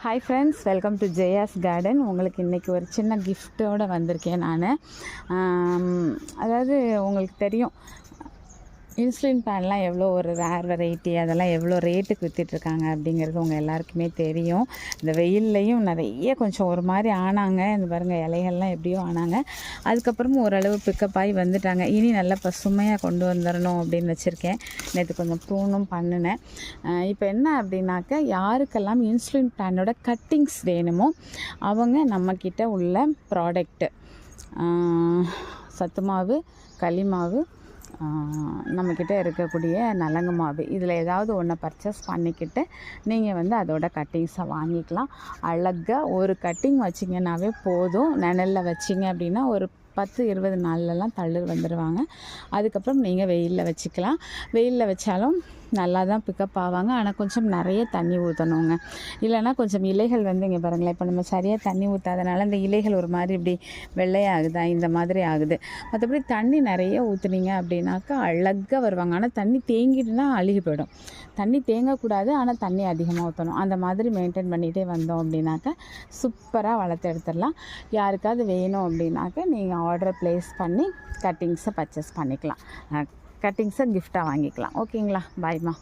Hi friends, welcome to Jaya's garden. உங்களுக்கு இன்றைக்கி ஒரு சின்ன கிஃப்ட்டோடு வந்திருக்கேன் நான். அதாவது உங்களுக்கு தெரியும், இன்சுலின் பேன்லாம் எவ்வளோ ஒரு ரேர் வெரைட்டி, அதெல்லாம் எவ்வளோ ரேட்டுக்கு விற்றுட்ருக்காங்க அப்படிங்கிறது உங்கள் எல்லாருக்குமே தெரியும். இந்த வெயில்லையும் நிறைய கொஞ்சம் ஒரு மாதிரி ஆனாங்க. இந்த பாருங்கள், இலைகள்லாம் எப்படியோ ஆனாங்க. அதுக்கப்புறமும் ஓரளவு பிக்கப் ஆகி வந்துட்டாங்க. இனி நல்லா பசுமையாக கொண்டு வந்துடணும் அப்படின்னு வச்சுருக்கேன். நேற்று கொஞ்சம் ப்ரூனும் பண்ணினேன். இப்போ என்ன அப்படின்னாக்க, யாருக்கெல்லாம் இன்சுலின் பேனோட கட்டிங்ஸ் வேணுமோ அவங்க நம்மக்கிட்ட உள்ள ப்ராடக்ட்டு சத்து மாவு, களி மாவு, நம்மக்கிட்ட இருக்கக்கூடிய நலங்கு மாவு, இதில் ஏதாவது ஒன்று பர்ச்சேஸ் பண்ணிக்கிட்டு நீங்கள் வந்து அதோட கட்டிங்ஸை வாங்கிக்கலாம். அழகாக ஒரு கட்டிங் வச்சிங்கன்னாவே போதும். நிழலில் வச்சிங்க அப்படின்னா ஒரு 10-20 நாள்லலாம் தளிர் வந்துடுவாங்க. அதுக்கப்புறம் நீங்கள் வெயிலில் வச்சுக்கலாம். வெயிலில் வச்சாலும் நல்லா தான் பிக்கப் ஆவாங்க. ஆனால் கொஞ்சம் நிறைய தண்ணி ஊற்றணுங்க. இல்லைனா கொஞ்சம் இலைகள் வந்து இங்கே பாருங்களேன், இப்போ நம்ம சரியாக தண்ணி ஊற்றாதனால இந்த இலைகள் ஒரு மாதிரி இப்படி வெள்ளையாகுதா, இந்த மாதிரி ஆகுது. மற்றபடி தண்ணி நிறைய ஊற்றுனீங்க அப்படின்னாக்கா அழகாக வருவாங்க. ஆனால் தண்ணி தேங்கிட்டுனா அழுகி போயிடும். தண்ணி தேங்கக்கூடாது, ஆனால் தண்ணி அதிகமாக ஊற்றணும். அந்த மாதிரி மெயின்டைன் பண்ணிகிட்டே வந்தோம் அப்படின்னாக்கா சூப்பராக வளர்த்து எடுத்துடலாம். யாருக்காவது வேணும் அப்படின்னாக்கா நீங்கள் ஆர்டர் ப்ளேஸ் பண்ணி கட்டிங்ஸை பர்ச்சேஸ் பண்ணிக்கலாம். கட்டிங்ஸை கிஃப்டாக வாங்கிக்கலாம். ஓகேங்களா? பாய்மா.